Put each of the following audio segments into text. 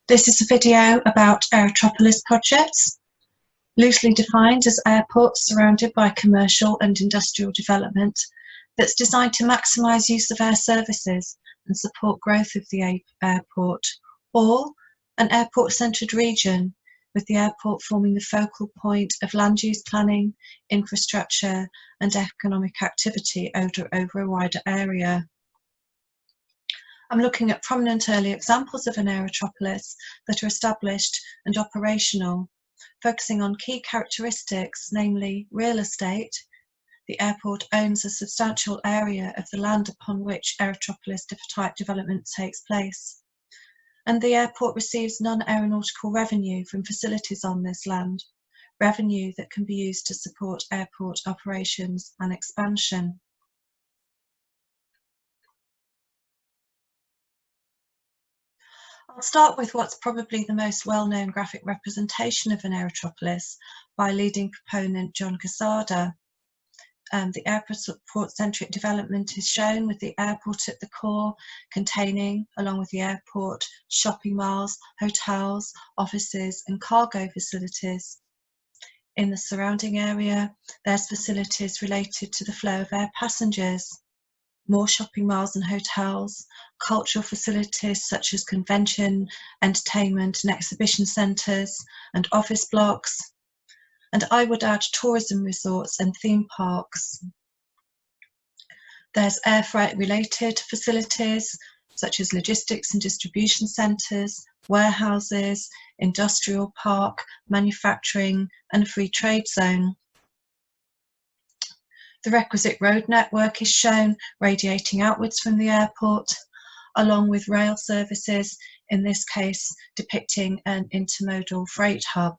This is a video about Aerotropolis projects, loosely defined as airports surrounded by commercial and industrial development that's designed to maximise use of air services and support growth of the airport, or an airport-centred region, with the airport forming the focal point of land use planning, infrastructure and economic activity over a wider area. I'm looking at prominent early examples of an aerotropolis that are established and operational, focusing on key characteristics, namely real estate. The airport owns a substantial area of the land upon which aerotropolis-type development takes place, and the airport receives non-aeronautical revenue from facilities on this land, revenue that can be used to support airport operations and expansion. I'll start with what's probably the most well-known graphic representation of an aerotropolis by leading proponent John Quesada. The Airportcentric Development is shown with the airport at the core, containing, along with the airport, shopping malls, hotels, offices and cargo facilities. In the surrounding area, there's facilities related to the flow of air passengers, more shopping malls and hotels, cultural facilities such as convention, entertainment and exhibition centres and office blocks, and I would add tourism resorts and theme parks. There's air freight related facilities such as logistics and distribution centres, warehouses, industrial park, manufacturing and a free trade zone. The requisite road network is shown radiating outwards from the airport, along with rail services, in this case depicting an intermodal freight hub.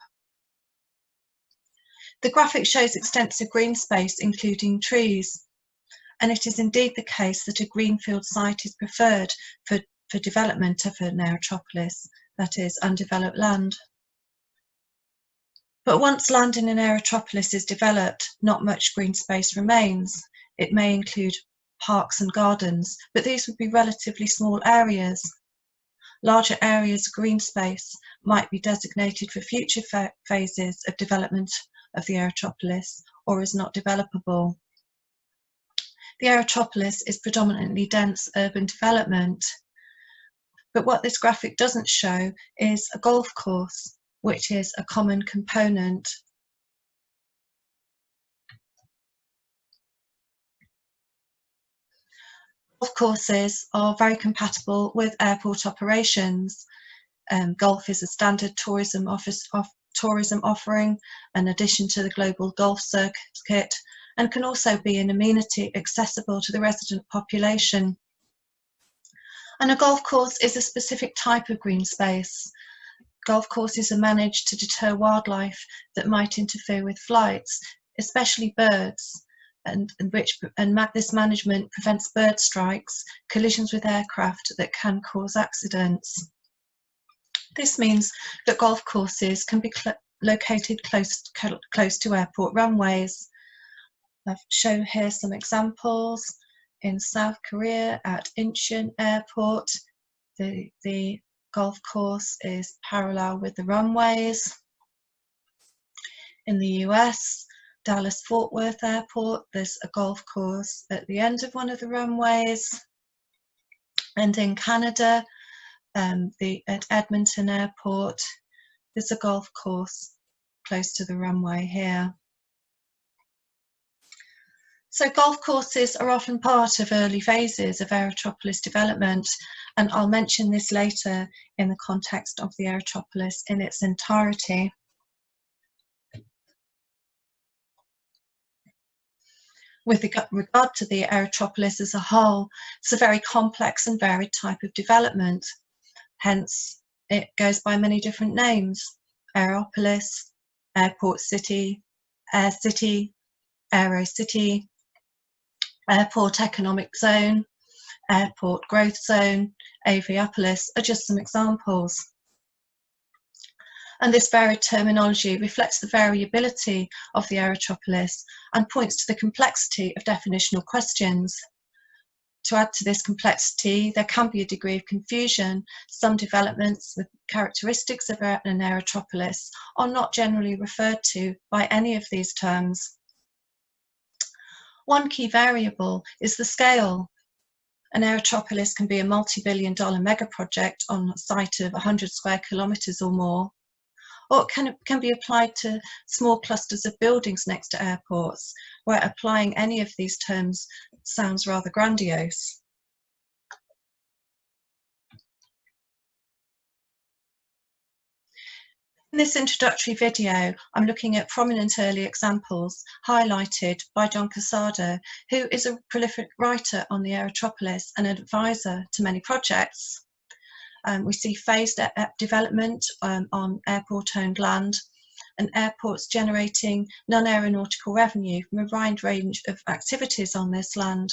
The graphic shows extensive green space, including trees, and it is indeed the case that a greenfield site is preferred for development of an aerotropolis, that is, undeveloped land. But once land in an aerotropolis is developed, not much green space remains. It may include parks and gardens, but these would be relatively small areas. Larger areas of green space might be designated for future phases of development of the aerotropolis, or is not developable. The aerotropolis is predominantly dense urban development, but what this graphic doesn't show is a golf course, which is a common component. Golf courses are very compatible with airport operations. Golf is a standard tourism offering, in addition to the global golf circuit, and can also be an amenity accessible to the resident population. And a golf course is a specific type of green space. Golf courses are managed to deter wildlife that might interfere with flights, especially birds, and this management prevents bird strikes, collisions with aircraft that can cause accidents. This means that golf courses can be located close to airport runways. I've shown here some examples. In South Korea at Incheon Airport, the golf course is parallel with the runways. In the US, DallasFort Worth Airport, there's a golf course at the end of one of the runways. And in Canada, at Edmonton Airport, there's a golf course close to the runway here. So golf courses are often part of early phases of aerotropolis development, and I'll mention this later in the context of the aerotropolis in its entirety. With regard to the aerotropolis as a whole, it's a very complex and varied type of development. Hence, it goes by many different names: Aeropolis, Airport City, Air City, Aero City, Airport Economic Zone, Airport Growth Zone, Aerotropolis are just some examples. And this varied terminology reflects the variability of the aerotropolis and points to the complexity of definitional questions. To add to this complexity, there can be a degree of confusion. Some developments with characteristics of an aerotropolis are not generally referred to by any of these terms. One key variable is the scale. An aerotropolis can be a multi-billion-dollar mega project on a site of 100 square kilometres or more, or it can be applied to small clusters of buildings next to airports, where applying any of these terms sounds rather grandiose. In this introductory video, I'm looking at prominent early examples highlighted by John Casado, who is a prolific writer on the Aerotropolis and an advisor to many projects. We see phased development on airport-owned land, and airports generating non-aeronautical revenue from a wide range of activities on this land.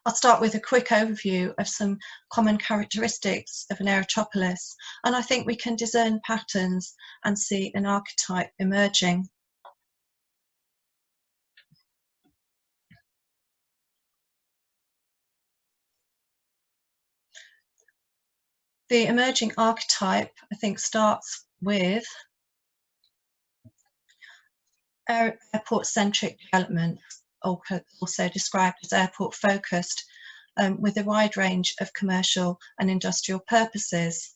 I'll start with a quick overview of some common characteristics of an aerotropolis, and I think we can discern patterns and see an archetype emerging. The emerging archetype, I think, starts with airport-centric development, also described as airport-focused, with a wide range of commercial and industrial purposes.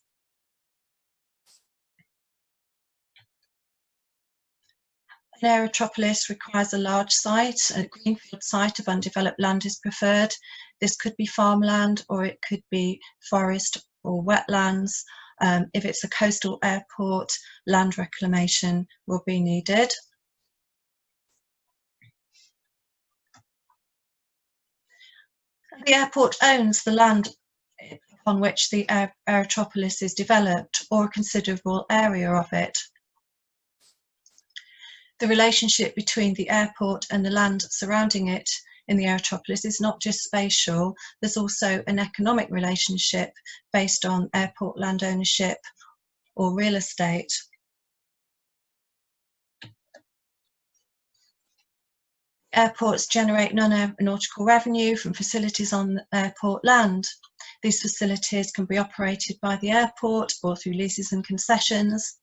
An aerotropolis requires a large site. A greenfield site of undeveloped land is preferred. This could be farmland, or it could be forest or wetlands. If it's a coastal airport, land reclamation will be needed. The airport owns the land upon which the aerotropolis is developed, or a considerable area of it. The relationship between the airport and the land surrounding it in the aerotropolis is not just spatial, there's also an economic relationship based on airport land ownership or real estate. Airports generate non-aeronautical revenue from facilities on airport land. These facilities can be operated by the airport or through leases and concessions.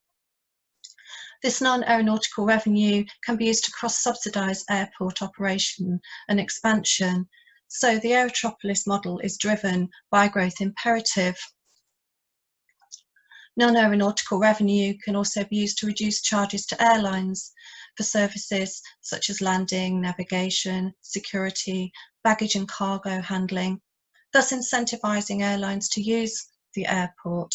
This non-aeronautical revenue can be used to cross-subsidise airport operation and expansion. So the Aerotropolis model is driven by a growth imperative. Non-aeronautical revenue can also be used to reduce charges to airlines for services such as landing, navigation, security, baggage and cargo handling, thus incentivising airlines to use the airport.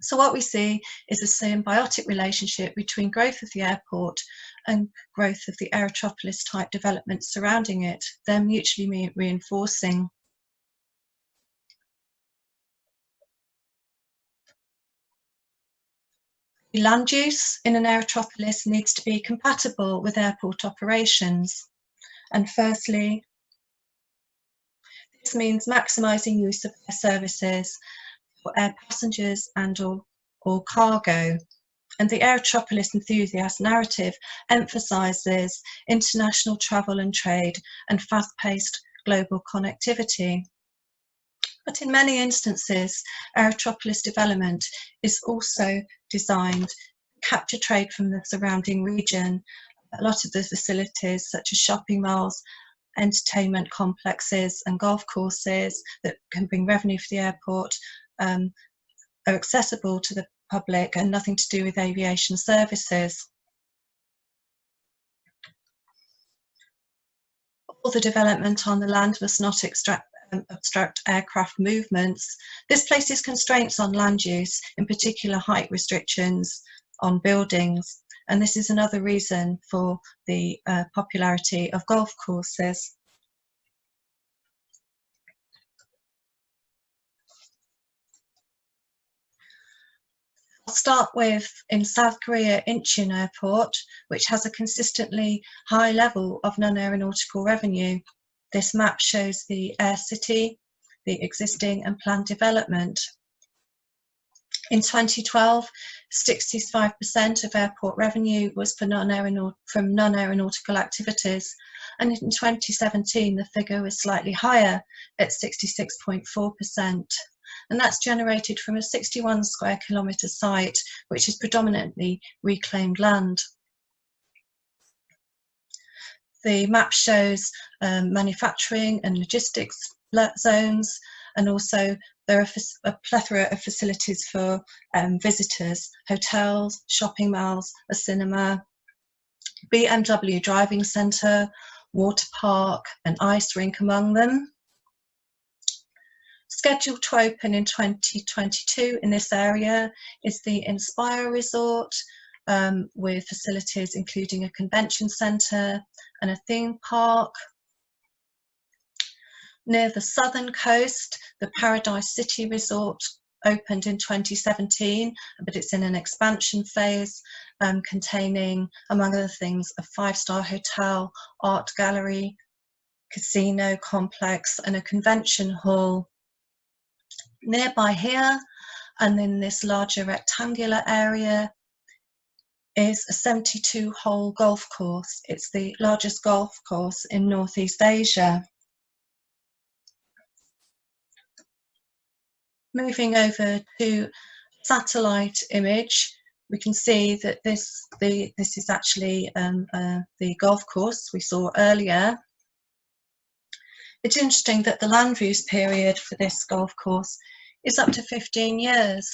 So what we see is a symbiotic relationship between growth of the airport and growth of the Aerotropolis type development surrounding it. They're mutually reinforcing. The land use in an aerotropolis needs to be compatible with airport operations. And firstly, this means maximising use of air services for air passengers and or cargo. And the Aerotropolis enthusiast narrative emphasises international travel and trade and fast-paced global connectivity. But in many instances, Aerotropolis development is also designed to capture trade from the surrounding region. A lot of the facilities, such as shopping malls, entertainment complexes and golf courses that can bring revenue for the airport, are accessible to the public and nothing to do with aviation services. All the development on the land must not obstruct aircraft movements. This places constraints on land use, in particular height restrictions on buildings, and this is another reason for the popularity of golf courses. I'll start with, in South Korea, Incheon Airport, which has a consistently high level of non-aeronautical revenue. This map shows the Air City, the existing and planned development. In 2012, 65% of airport revenue was for from non-aeronautical activities, and in 2017 the figure was slightly higher at 66.4%, and that's generated from a 61 square kilometre site which is predominantly reclaimed land. The map shows manufacturing and logistics zones, and also there are a plethora of facilities for visitors: hotels, shopping malls, a cinema, BMW driving centre, water park, an ice rink among them. Scheduled to open in 2022 in this area is the Inspire Resort, with facilities including a convention centre and a theme park. Near the southern coast, the Paradise City Resort opened in 2017, but it's in an expansion phase, containing, among other things, a 5-star hotel, art gallery, casino complex, and a convention hall. Nearby here, and in this larger rectangular area, is a 72-hole golf course. It's the largest golf course in Northeast Asia. Moving over to satellite image, we can see that this is actually the golf course we saw earlier. It's interesting that the land use period for this golf course is up to 15 years.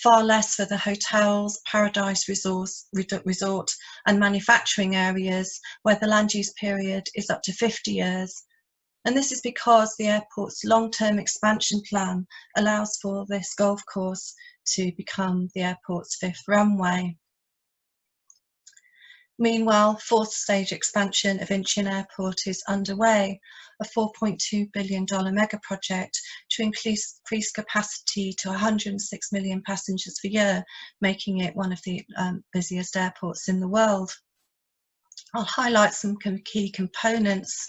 Far less for the hotels, Paradise Resort and manufacturing areas, where the land use period is up to 50 years. And this is because the airport's long-term expansion plan allows for this golf course to become the airport's 5th runway. Meanwhile, 4th stage expansion of Incheon Airport is underway, a $4.2 billion mega project to increase capacity to 106 million passengers per year, making it one of the busiest airports in the world. I'll highlight some key components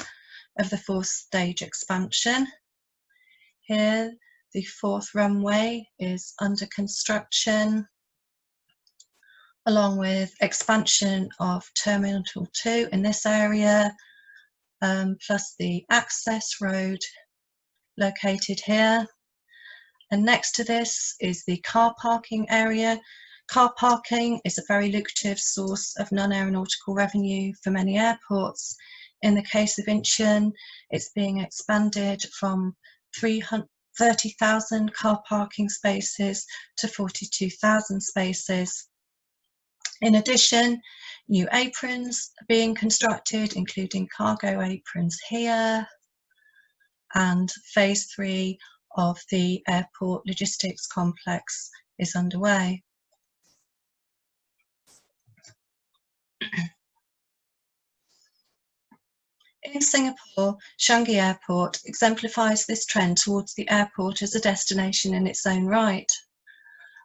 of the 4th stage expansion. Here, the 4th runway is under construction, along with expansion of Terminal 2 in this area, plus the access road located here. And next to this is the car parking area. Car parking is a very lucrative source of non-aeronautical revenue for many airports. In the case of Incheon, it's being expanded from 30,000 car parking spaces to 42,000 spaces. In addition, new aprons are being constructed, including cargo aprons here, and phase 3 of the airport logistics complex is underway. In Singapore, Changi Airport exemplifies this trend towards the airport as a destination in its own right,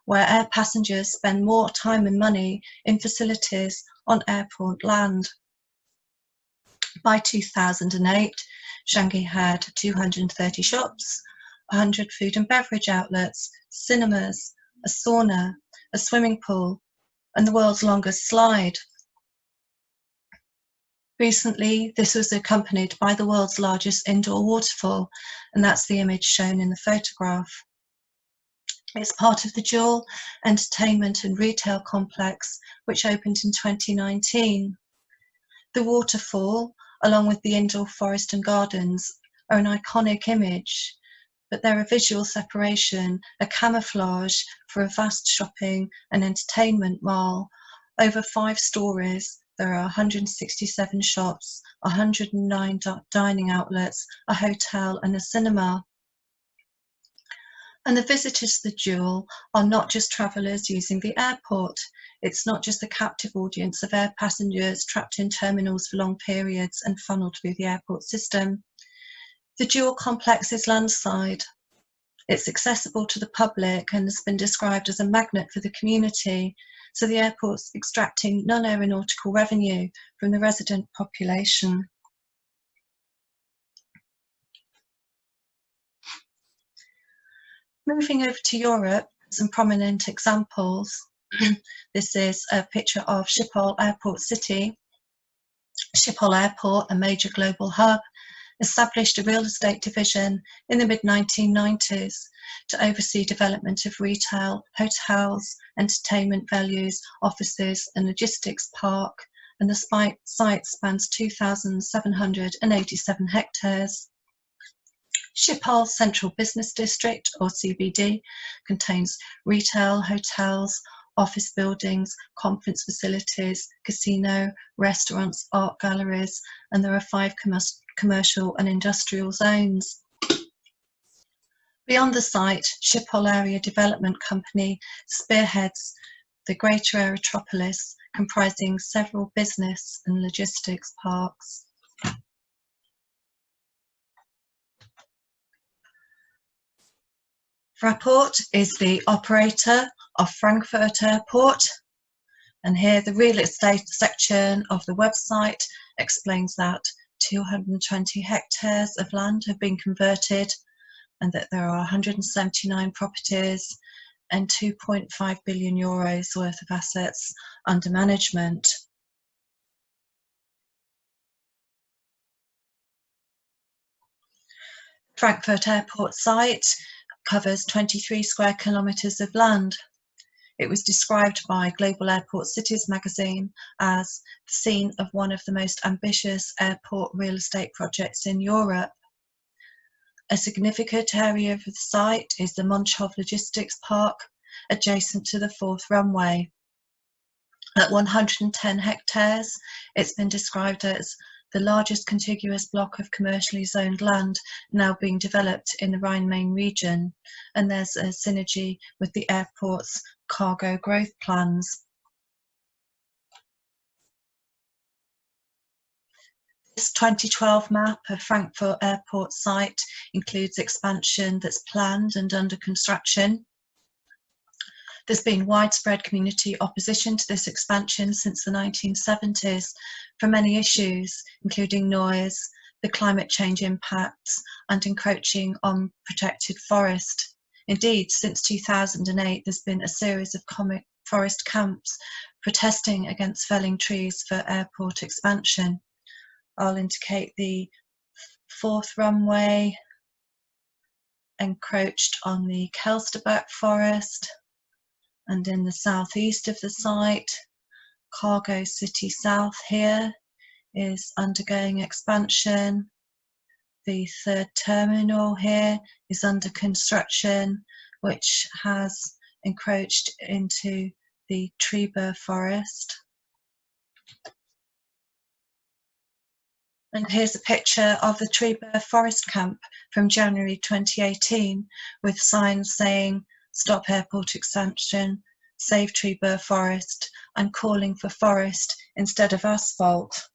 where air passengers spend more time and money in facilities on airport land. By 2008, Changi had 230 shops, 100 food and beverage outlets, cinemas, a sauna, a swimming pool, and the world's longest slide. Recently, this was accompanied by the world's largest indoor waterfall, and that's the image shown in the photograph. It's part of the Jewel Entertainment and Retail Complex, which opened in 2019. The waterfall, along with the indoor forest and gardens, are an iconic image, but they're a visual separation, a camouflage for a vast shopping and entertainment mall. Over 5 stories, there are 167 shops, 109 dining outlets, a hotel and a cinema. And the visitors to the Jewel are not just travellers using the airport. It's not just the captive audience of air passengers trapped in terminals for long periods and funneled through the airport system. The Jewel complex is landside. It's accessible to the public and has been described as a magnet for the community, so the airport's extracting non-aeronautical revenue from the resident population. Moving over to Europe, Some prominent examples. This is a picture of Schiphol Airport City. Schiphol Airport, a major global hub, established a real estate division in the mid-1990s to oversee development of retail, hotels, entertainment venues, offices and logistics park, and the site spans 2,787 hectares. Schiphol Central Business District, or CBD, contains retail, hotels, office buildings, conference facilities, casino, restaurants, art galleries, and there are 5 commercial and industrial zones. Beyond the site, Schiphol Area Development Company spearheads the Greater Aerotropolis, comprising several business and logistics parks. Fraport is the operator of Frankfurt Airport, and here the real estate section of the website explains that 220 hectares of land have been converted and that there are 179 properties and 2.5 billion euros worth of assets under management. Frankfurt Airport site covers 23 square kilometres of land. It was described by Global Airport Cities magazine as the scene of one of the most ambitious airport real estate projects in Europe. A significant area of the site is the Munich Logistics Park, adjacent to the 4th runway. At 110 hectares, it's been described as the largest contiguous block of commercially zoned land now being developed in the Rhine-Main region, and there's a synergy with the airport's cargo growth plans. This 2012 map of Frankfurt Airport site includes expansion that's planned and under construction. There's been widespread community opposition to this expansion since the 1970s for many issues, including noise, the climate change impacts, and encroaching on protected forest. Indeed, since 2008, there's been a series of forest camps protesting against felling trees for airport expansion. I'll indicate the 4th runway encroached on the Kelsterbach forest, and in the southeast of the site, Cargo City South here is undergoing expansion. The 3rd terminal here is under construction, which has encroached into the Trieber forest. And here's a picture of the Trieber forest camp from January 2018 with signs saying "Stop Airport Expansion, Save Trieber Forest," and calling for forest instead of asphalt.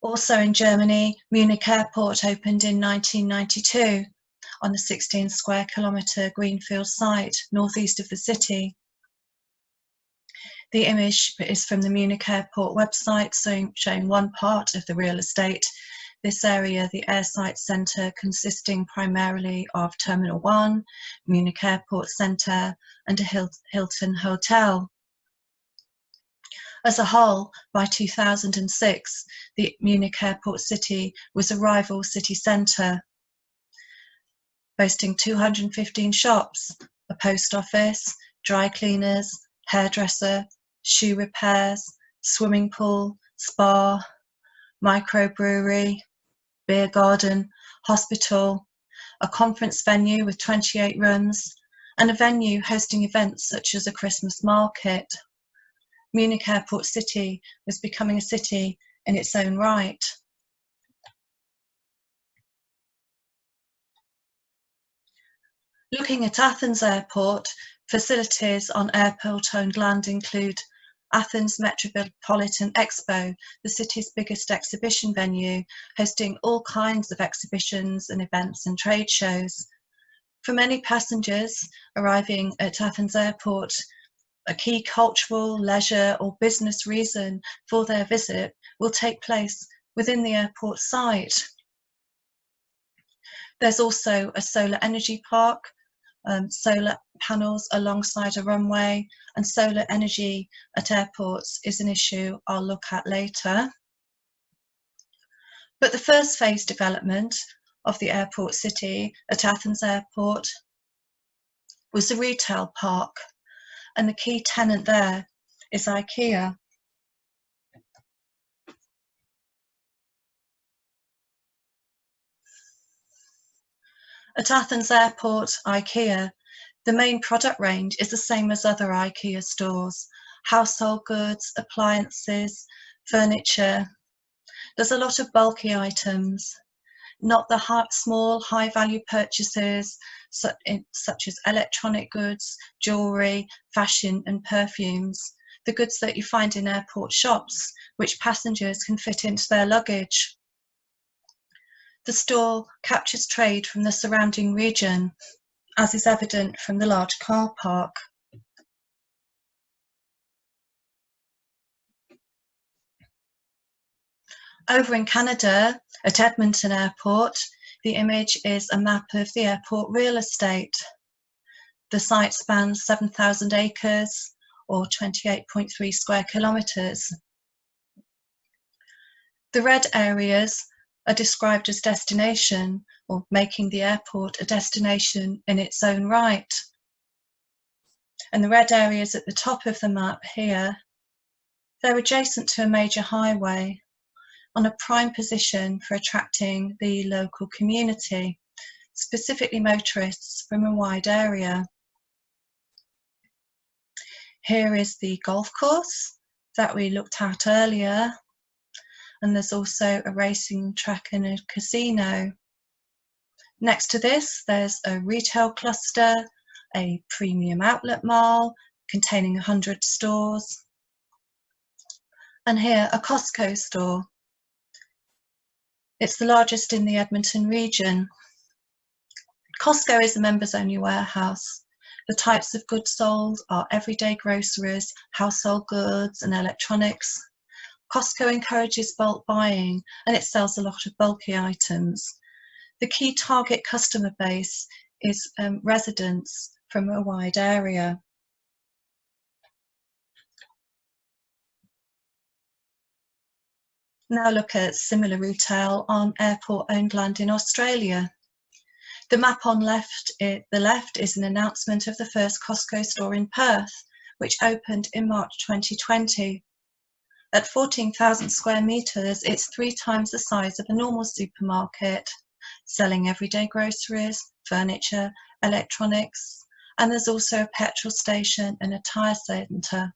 Also in Germany, Munich Airport opened in 1992 on a 16 square kilometre greenfield site northeast of the city. The image is from the Munich Airport website, showing one part of the real estate. This area, the Airside Centre, consisting primarily of Terminal 1, Munich Airport Centre, and a Hilton Hotel. As a whole, by 2006, the Munich Airport City was a rival city centre, boasting 215 shops, a post office, dry cleaners, hairdresser, shoe repairs, swimming pool, spa, microbrewery, beer garden, hospital, a conference venue with 28 rooms, and a venue hosting events such as a Christmas market. Munich Airport City was becoming a city in its own right. Looking at Athens Airport, facilities on airport-owned land include Athens Metropolitan Expo, the city's biggest exhibition venue, hosting all kinds of exhibitions and events and trade shows. For many passengers arriving at Athens Airport, a key cultural, leisure or business reason for their visit will take place within the airport site. There's also a solar energy park, solar panels alongside a runway, and solar energy at airports is an issue I'll look at later. But the first phase development of the airport city at Athens Airport was the retail park, and the key tenant there is IKEA. At Athens Airport, IKEA, the main product range is the same as other IKEA stores: household goods, appliances, furniture. There's a lot of bulky items, not the small, high-value purchases such as electronic goods, jewellery, fashion and perfumes, the goods that you find in airport shops, which passengers can fit into their luggage. The store captures trade from the surrounding region, as is evident from the large car park. Over in Canada, at Edmonton Airport, the image is a map of the airport real estate. The site spans 7,000 acres, or 28.3 square kilometres. The red areas are described as destination, or making the airport a destination in its own right. And the red areas at the top of the map here, they're adjacent to a major highway, on a prime position for attracting the local community, specifically motorists from a wide area. Here is the golf course that we looked at earlier, and there's also a racing track and a casino. Next to this, there's a retail cluster, a premium outlet mall containing 100 stores, and here a Costco store. It's the largest in the Edmonton region. Costco is a members-only warehouse. The types of goods sold are everyday groceries, household goods and electronics. Costco encourages bulk buying, and it sells a lot of bulky items. The key target customer base is residents from a wide area. Now look at similar retail on airport-owned land in Australia. The map on the left is an announcement of the first Costco store in Perth, which opened in March 2020. At 14,000 square metres, it's 3 times the size of a normal supermarket, selling everyday groceries, furniture, electronics, and there's also a petrol station and a tyre centre.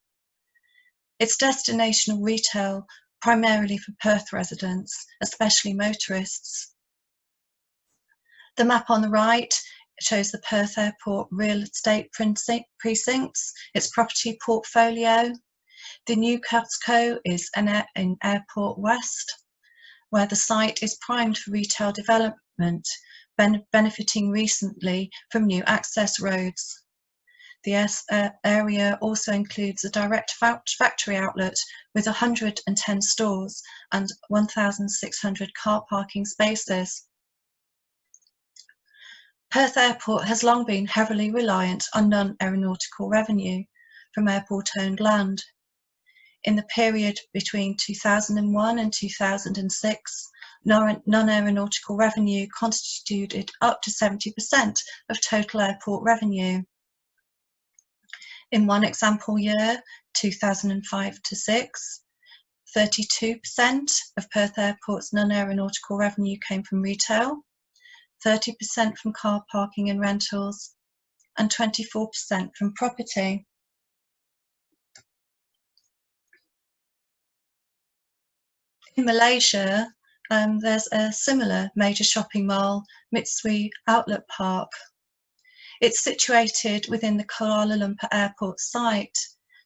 It's destinational retail primarily for Perth residents, especially motorists. The map on the right shows the Perth Airport real estate precincts, its property portfolio. The new Costco is in Airport West, where the site is primed for retail development, benefiting recently from new access roads. The area also includes a direct factory outlet with 110 stores and 1,600 car parking spaces. Perth Airport has long been heavily reliant on non-aeronautical revenue from airport-owned land. In the period between 2001 and 2006, non-aeronautical revenue constituted up to 70% of total airport revenue. In one example year, 2005 to 6, 32% of Perth Airport's non-aeronautical revenue came from retail, 30% from car parking and rentals, and 24% from property. In Malaysia, there's a similar major shopping mall, Mitsui Outlet Park. It's situated within the Kuala Lumpur Airport site.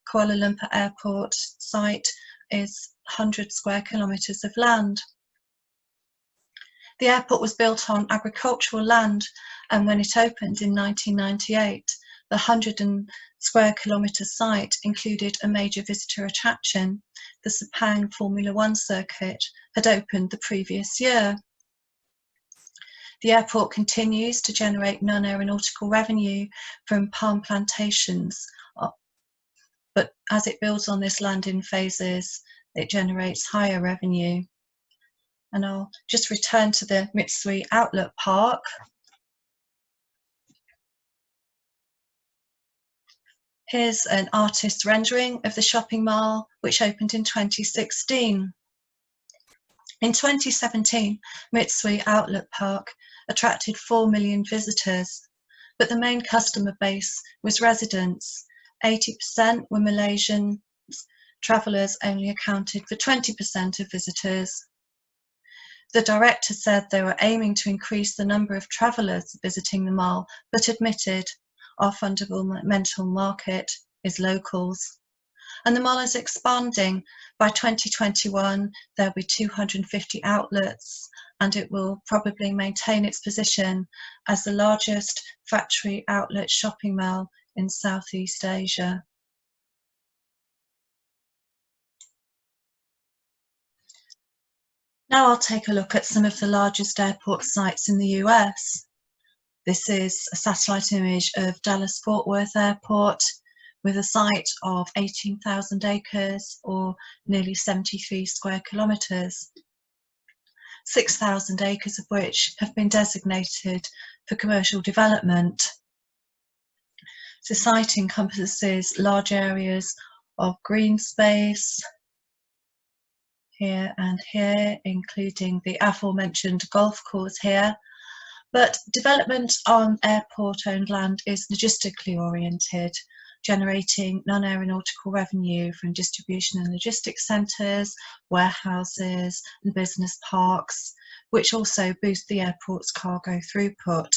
Kuala Lumpur Airport site is 100 square kilometres of land. The airport was built on agricultural land, and when it opened in 1998, the 100 square kilometre site included a major visitor attraction. The Sepang Formula One circuit had opened the previous year. The airport continues to generate non-aeronautical revenue from palm plantations, but as it builds on this land in phases, it generates higher revenue. And I'll just return to the Mitsui Outlet Park. Here's an artist's rendering of the shopping mall, which opened in 2016. In 2017, Mitsui Outlet Park attracted 4 million visitors, but the main customer base was residents. 80% were Malaysians. Travellers only accounted for 20% of visitors. The director said they were aiming to increase the number of travellers visiting the mall, but admitted our fundamental market is locals. And the mall is expanding. By 2021, there'll be 250 outlets, and it will probably maintain its position as the largest factory outlet shopping mall in Southeast Asia. Now I'll take a look at some of the largest airport sites in the US. This is a satellite image of DallasFort Worth Airport with a site of 18,000 acres or nearly 73 square kilometres, 6,000 acres of which have been designated for commercial development. The site encompasses large areas of green space here and here, including the aforementioned golf course here. But development on airport-owned land is logistically oriented, generating non-aeronautical revenue from distribution and logistics centres, warehouses and business parks, which also boost the airport's cargo throughput.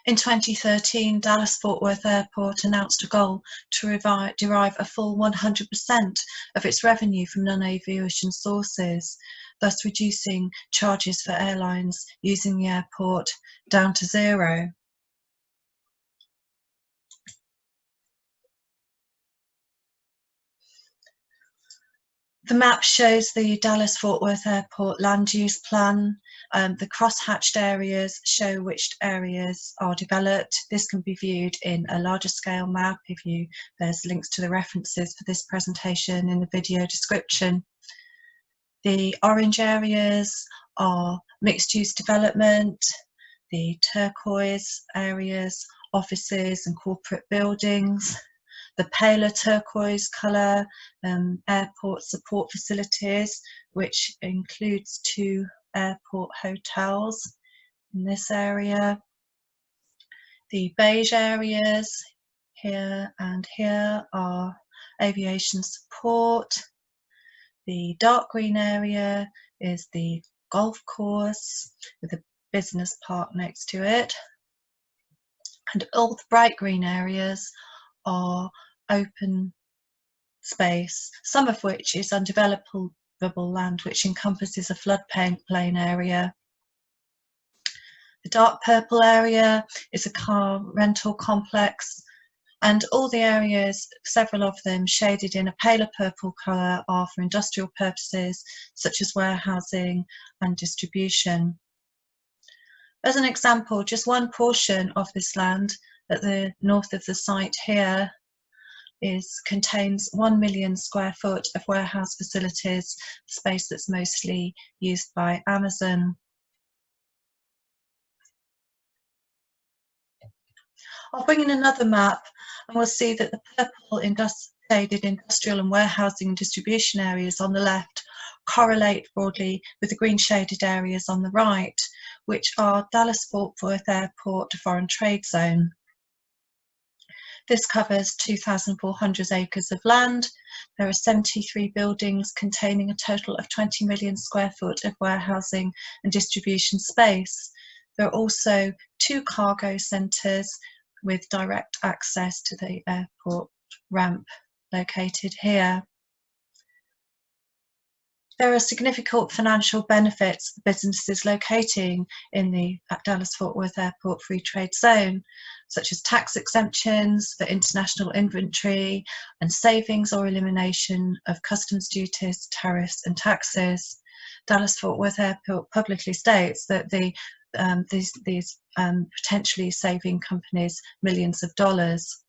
In 2013, DallasFort Worth Airport announced a goal to derive a full 100% of its revenue from non-aviation sources, thus reducing charges for airlines using the airport down to zero. The map shows the DallasFort Worth Airport land use plan. The cross-hatched areas show which areas are developed. This can be viewed in a larger scale map. There's links to the references for this presentation in the video description. The orange areas are mixed-use development. The turquoise areas, offices and corporate buildings. The paler turquoise colour, airport support facilities, which includes 2 airport hotels in this area. The beige areas here and here are aviation support. The dark green area is the golf course with a business park next to it. And all the bright green areas are open space, some of which is undevelopable land, which encompasses a floodplain area. The dark purple area is a car rental complex, and all the areas, several of them shaded in a paler purple colour, are for industrial purposes such as warehousing and distribution. As an example, just one portion of this land at the north of the site here contains 1 million square foot of warehouse facilities, space that's mostly used by Amazon. I'll bring in another map and we'll see that the purple shaded industrial and warehousing and distribution areas on the left correlate broadly with the green shaded areas on the right, which are DallasFort Worth Airport Foreign Trade Zone. This covers 2,400 acres of land. There are 73 buildings containing a total of 20 million square foot of warehousing and distribution space. There are also 2 cargo centres with direct access to the airport ramp located here. There are significant financial benefits for businesses locating in the DallasFort Worth Airport Free Trade Zone, such as tax exemptions for international inventory and savings or elimination of customs duties, tariffs and taxes. DallasFort Worth Airport publicly states that these potentially saving companies millions of dollars.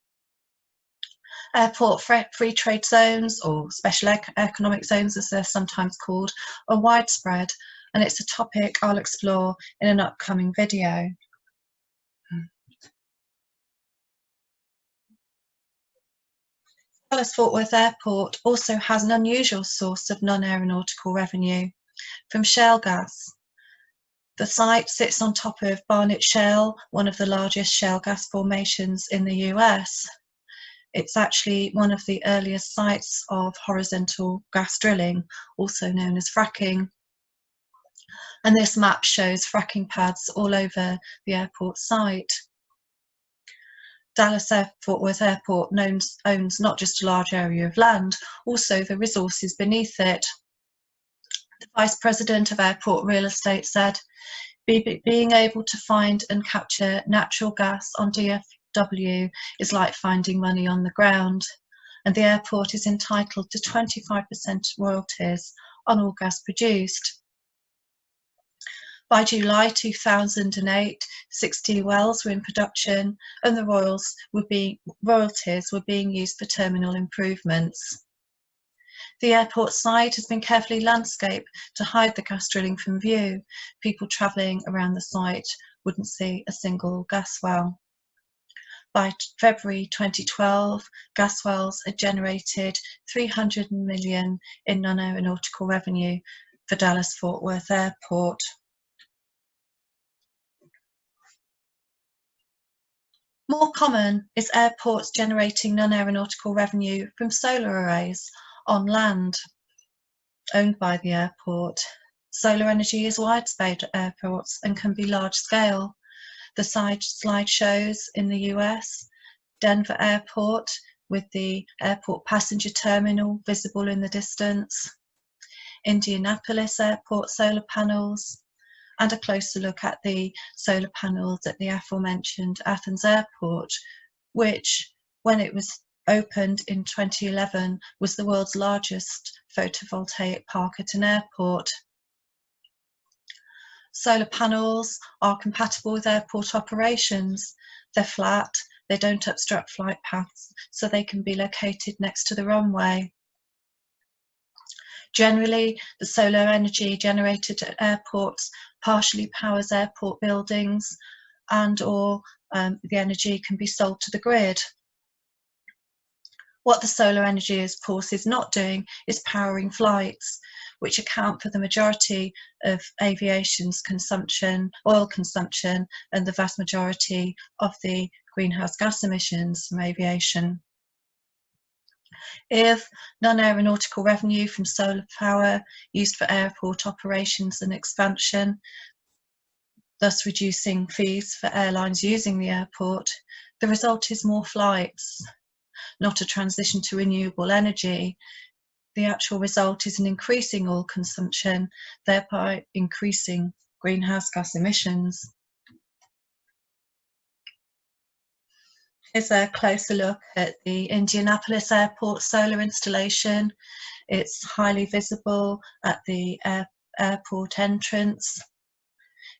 Airport free trade zones, or special economic zones as they're sometimes called, are widespread, and it's a topic I'll explore in an upcoming video. DallasFort Worth Airport also has an unusual source of non-aeronautical revenue from shale gas. The site sits on top of Barnett Shale, one of the largest shale gas formations in the US. It's actually one of the earliest sites of horizontal gas drilling, also known as fracking. And this map shows fracking pads all over the airport site. Dallas-Fort Worth Airport owns not just a large area of land, also the resources beneath it. The Vice President of Airport Real Estate said, being able to find and capture natural gas on DFW is like finding money on the ground, and the airport is entitled to 25% royalties on all gas produced. By July 2008, 60 wells were in production, and the royalties were being used for terminal improvements. The airport site has been carefully landscaped to hide the gas drilling from view. People travelling around the site wouldn't see a single gas well. By February 2012, gas wells had generated $300 million in non-aeronautical revenue for Dallas-Fort Worth Airport. More common is airports generating non-aeronautical revenue from solar arrays on land owned by the airport. Solar energy is widespread at airports and can be large scale. The slide shows in the US, Denver Airport with the airport passenger terminal visible in the distance, Indianapolis Airport solar panels, and a closer look at the solar panels at the aforementioned Athens Airport, which, when it was opened in 2011, was the world's largest photovoltaic park at an airport. Solar panels are compatible with airport operations. They're flat, they don't obstruct flight paths, so they can be located next to the runway. Generally, the solar energy generated at airports partially powers airport buildings, and/or the energy can be sold to the grid. What the solar energy, of course, is not doing is powering flights, which account for the majority of aviation's consumption, oil consumption, and the vast majority of the greenhouse gas emissions from aviation. If non-aeronautical revenue from solar power used for airport operations and expansion, thus reducing fees for airlines using the airport, the result is more flights, not a transition to renewable energy. The actual result is an increasing oil consumption, thereby increasing greenhouse gas emissions. Here's a closer look at the Indianapolis Airport solar installation. It's highly visible at the airport entrance.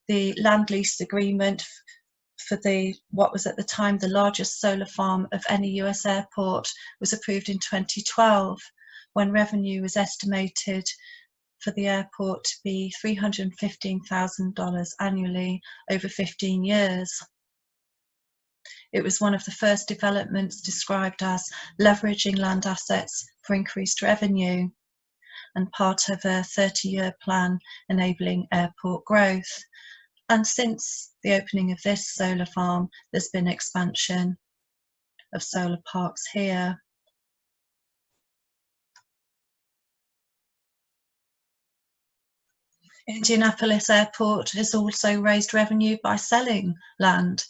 The land lease agreement for what was at the time the largest solar farm of any US airport was approved in 2012, when revenue was estimated for the airport to be $315,000 annually over 15 years. It was one of the first developments described as leveraging land assets for increased revenue, and part of a 30-year plan enabling airport growth. And since the opening of this solar farm, there's been expansion of solar parks here. Indianapolis Airport has also raised revenue by selling land.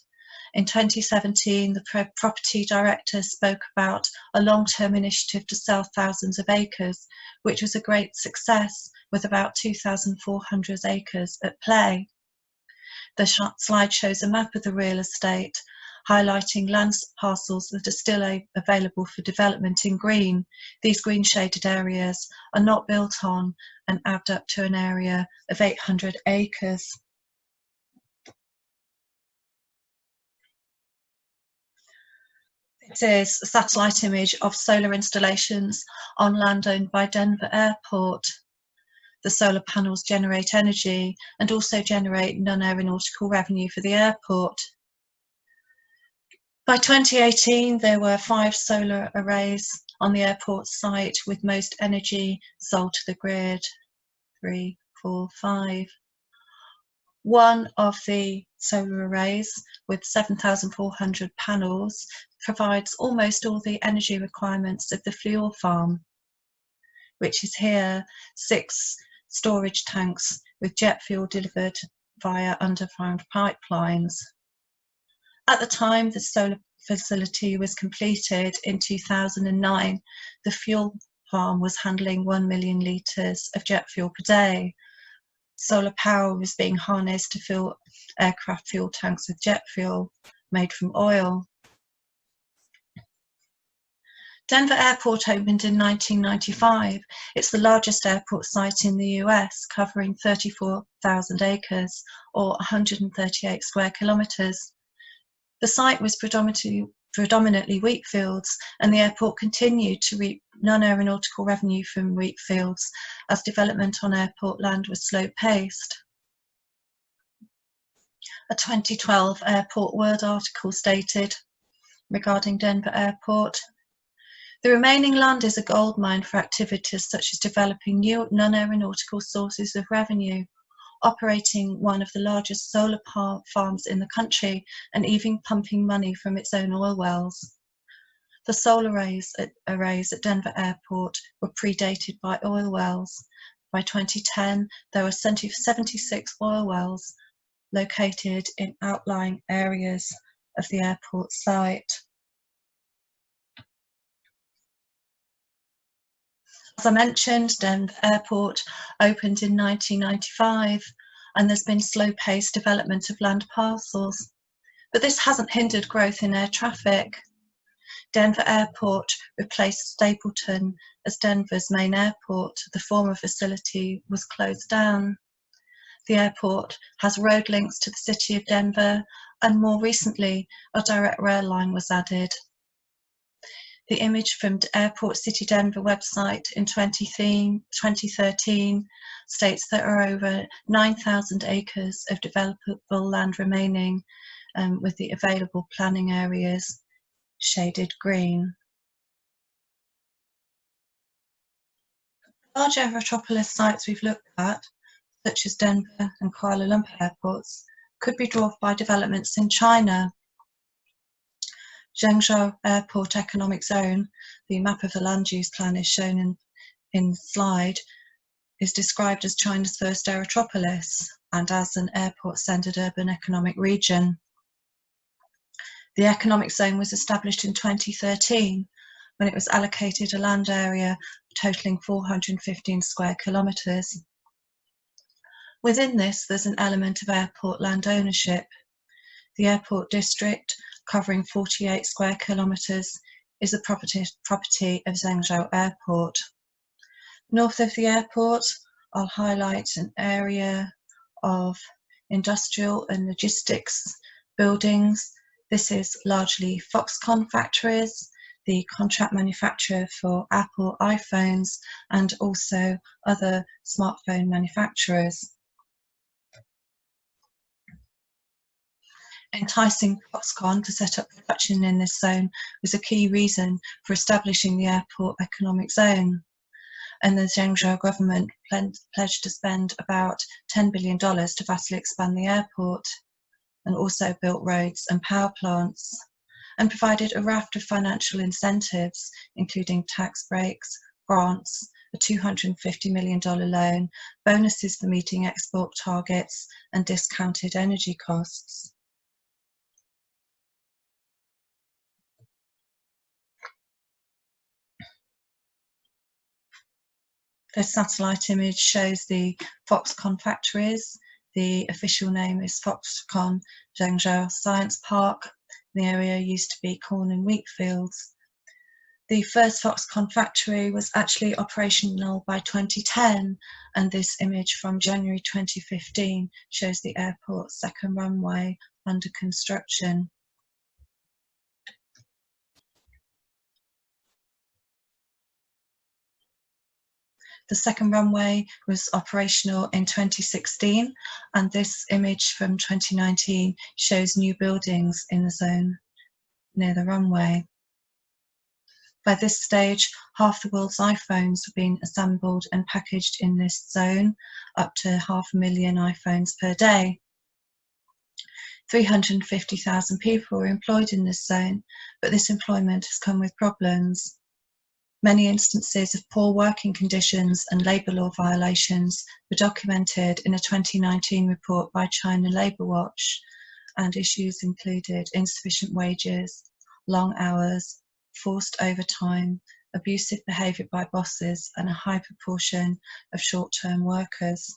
In 2017, the property director spoke about a long-term initiative to sell thousands of acres, which was a great success, with about 2,400 acres at play. The slide shows a map of the real estate highlighting land parcels that are still available for development in green. These green shaded areas are not built on and add up to an area of 800 acres. This is a satellite image of solar installations on land owned by Denver Airport. The solar panels generate energy and also generate non-aeronautical revenue for the airport. By 2018, there were 5 solar arrays on the airport site, with most energy sold to the grid. 3, 4, 5. One of the solar arrays, with 7,400 panels, provides almost all the energy requirements of the fuel farm, which is here 6 storage tanks with jet fuel delivered via underground pipelines. At the time the solar facility was completed in 2009, the fuel farm was handling 1 million litres of jet fuel per day. Solar power was being harnessed to fill aircraft fuel tanks with jet fuel made from oil. Denver Airport opened in 1995. It's the largest airport site in the US, covering 34,000 acres or 138 square kilometres. The site was predominantly wheat fields, and the airport continued to reap non-aeronautical revenue from wheat fields as development on airport land was slow-paced. A 2012 Airport World article stated regarding Denver Airport, "The remaining land is a goldmine for activities such as developing new non-aeronautical sources of revenue, operating one of the largest solar farms in the country, and even pumping money from its own oil wells." The solar arrays at Denver Airport were predated by oil wells. By 2010, there were 76 oil wells located in outlying areas of the airport site. As I mentioned, Denver Airport opened in 1995, and there's been slow-paced development of land parcels. But this hasn't hindered growth in air traffic. Denver Airport replaced Stapleton as Denver's main airport. The former facility was closed down. The airport has road links to the city of Denver, and more recently, a direct rail line was added. The image from the Airport City Denver website in 2013 states there are over 9,000 acres of developable land remaining, with the available planning areas shaded green. Large Aerotropolis sites we've looked at, such as Denver and Kuala Lumpur airports, could be dwarfed by developments in China. Zhengzhou Airport Economic Zone, the map of the land use plan is shown in the slide, is described as China's first aerotropolis and as an airport-centred urban economic region. The economic zone was established in 2013 when it was allocated a land area totalling 415 square kilometres. Within this, there's an element of airport land ownership. The airport district, covering 48 square kilometres, is the property of Zhengzhou Airport. North of the airport, I'll highlight an area of industrial and logistics buildings. This is largely Foxconn factories, the contract manufacturer for Apple iPhones, and also other smartphone manufacturers. Enticing Foxconn to set up production in this zone was a key reason for establishing the airport economic zone, and the Zhengzhou government pledged to spend about $10 billion to vastly expand the airport, and also built roads and power plants, and provided a raft of financial incentives, including tax breaks, grants, a $250 million loan, bonuses for meeting export targets, and discounted energy costs. This satellite image shows the Foxconn factories. The official name is Foxconn Zhengzhou Science Park. The area used to be corn and wheat fields. The first Foxconn factory was actually operational by 2010, and this image from January 2015 shows the airport's second runway under construction. The second runway was operational in 2016, and this image from 2019 shows new buildings in the zone near the runway. By this stage, half the world's iPhones have been assembled and packaged in this zone, up to 500,000 iPhones per day. 350,000 people were employed in this zone, but this employment has come with problems. Many instances of poor working conditions and labour law violations were documented in a 2019 report by China Labour Watch, and issues included insufficient wages, long hours, forced overtime, abusive behaviour by bosses, and a high proportion of short-term workers.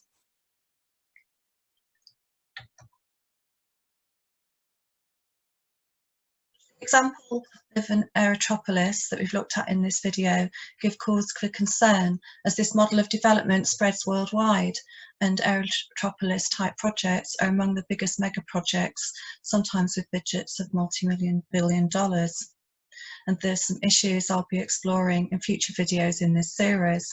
Example of an aerotropolis that we've looked at in this video give cause for concern as this model of development spreads worldwide, and aerotropolis type projects are among the biggest mega projects, sometimes with budgets of multi-billion dollars. And there's some issues I'll be exploring in future videos in this series.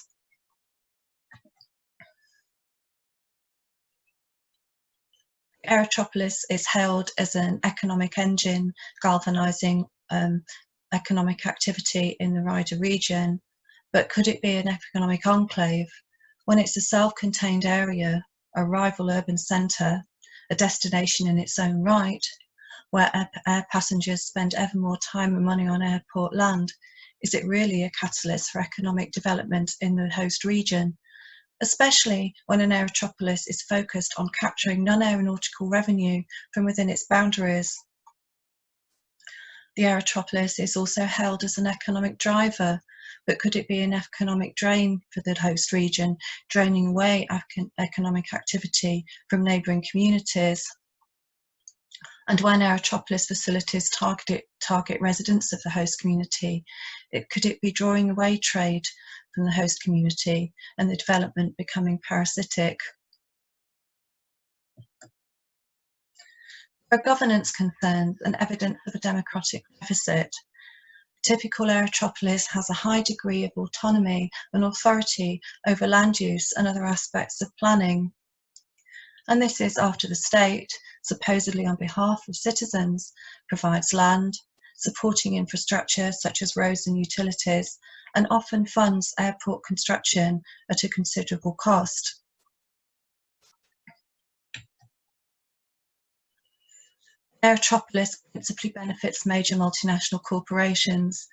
Aerotropolis is hailed as an economic engine, galvanising economic activity in the wider region, but could it be an economic enclave when it's a self-contained area, a rival urban centre, a destination in its own right, where air passengers spend ever more time and money on airport land? Is it really a catalyst for economic development in the host region, especially when an aerotropolis is focused on capturing non-aeronautical revenue from within its boundaries? The aerotropolis is also hailed as an economic driver, but could it be an economic drain for the host region, draining away economic activity from neighbouring communities? And when aerotropolis facilities target residents of the host community, could it be drawing away trade from the host community and the development becoming parasitic? There are governance concerns and evidence of a democratic deficit. Typical aerotropolis has a high degree of autonomy and authority over land use and other aspects of planning. And this is after the state, supposedly on behalf of citizens, provides land, supporting infrastructure such as roads and utilities, and often funds airport construction at a considerable cost. Aerotropolis principally benefits major multinational corporations,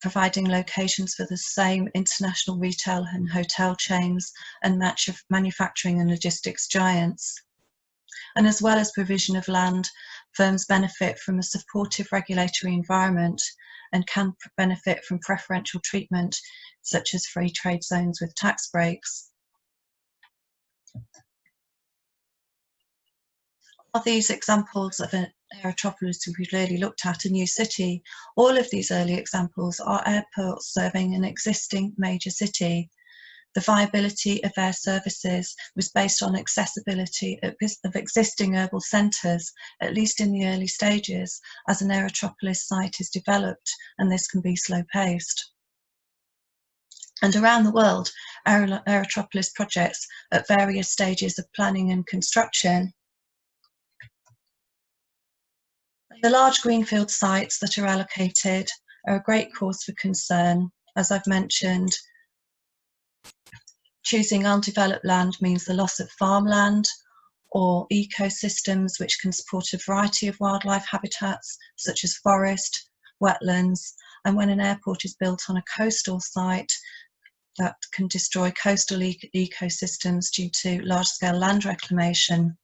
providing locations for the same international retail and hotel chains and manufacturing and logistics giants. And as well as provision of land, firms benefit from a supportive regulatory environment and can benefit from preferential treatment, such as free trade zones with tax breaks. Are these examples of an aerotropolis we've really looked at a new city? All of these early examples are airports serving an existing major city. The viability of air services was based on accessibility of existing urban centres, at least in the early stages, as an aerotropolis site is developed, and this can be slow-paced. And around the world, aerotropolis projects at various stages of planning and construction. The large greenfield sites that are allocated are a great cause for concern. As I've mentioned, choosing undeveloped land means the loss of farmland or ecosystems which can support a variety of wildlife habitats such as forest, wetlands, and when an airport is built on a coastal site, that can destroy coastal ecosystems due to large-scale land reclamation.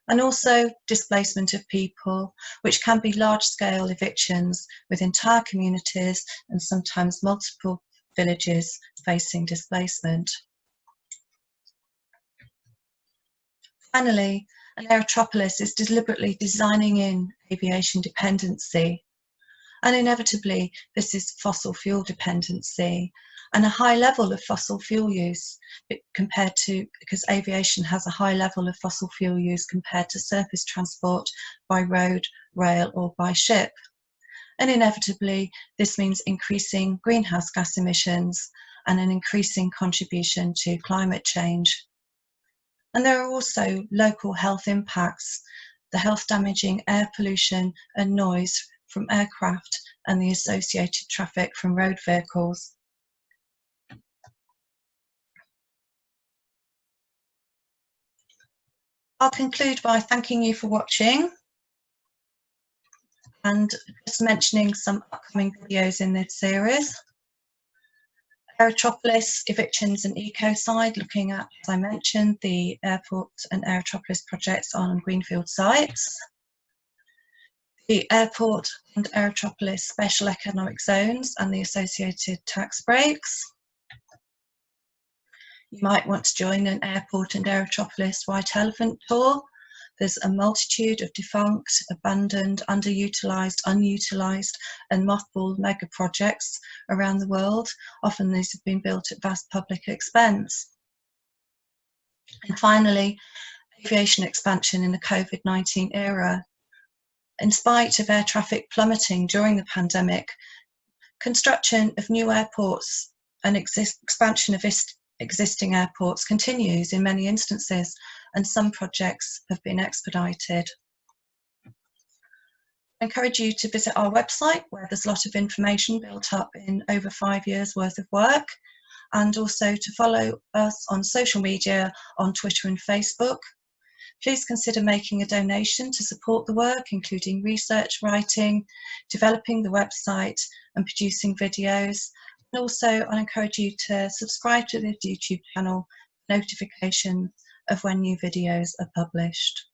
And also displacement of people, which can be large-scale evictions with entire communities and sometimes multiple villages facing displacement. Finally, an aerotropolis is deliberately designing in aviation dependency. And inevitably, this is fossil fuel dependency and a high level of fossil fuel use because aviation has a high level of fossil fuel use compared to surface transport by road, rail, or by ship. And inevitably, this means increasing greenhouse gas emissions and an increasing contribution to climate change. And there are also local health impacts, the health damaging air pollution and noise from aircraft and the associated traffic from road vehicles. I'll conclude by thanking you for watching and just mentioning some upcoming videos in this series. Aerotropolis, Evictions and Ecocide, looking at, as I mentioned, the airport and Aerotropolis projects on greenfield sites. The airport and Aerotropolis special economic zones and the associated tax breaks. You might want to join an airport and Aerotropolis White Elephant tour. There's a multitude of defunct, abandoned, underutilised, unutilised and mothballed mega projects around the world. Often these have been built at vast public expense. And finally, aviation expansion in the COVID-19 era. In spite of air traffic plummeting during the pandemic, construction of new airports and expansion of existing airports continues in many instances, and some projects have been expedited. I encourage you to visit our website, where there's a lot of information built up in over 5 years worth of work, and also to follow us on social media on Twitter and Facebook. Please consider making a donation to support the work, including research, writing, developing the website and producing videos. And also, I encourage you to subscribe to the YouTube channel for notifications of when new videos are published.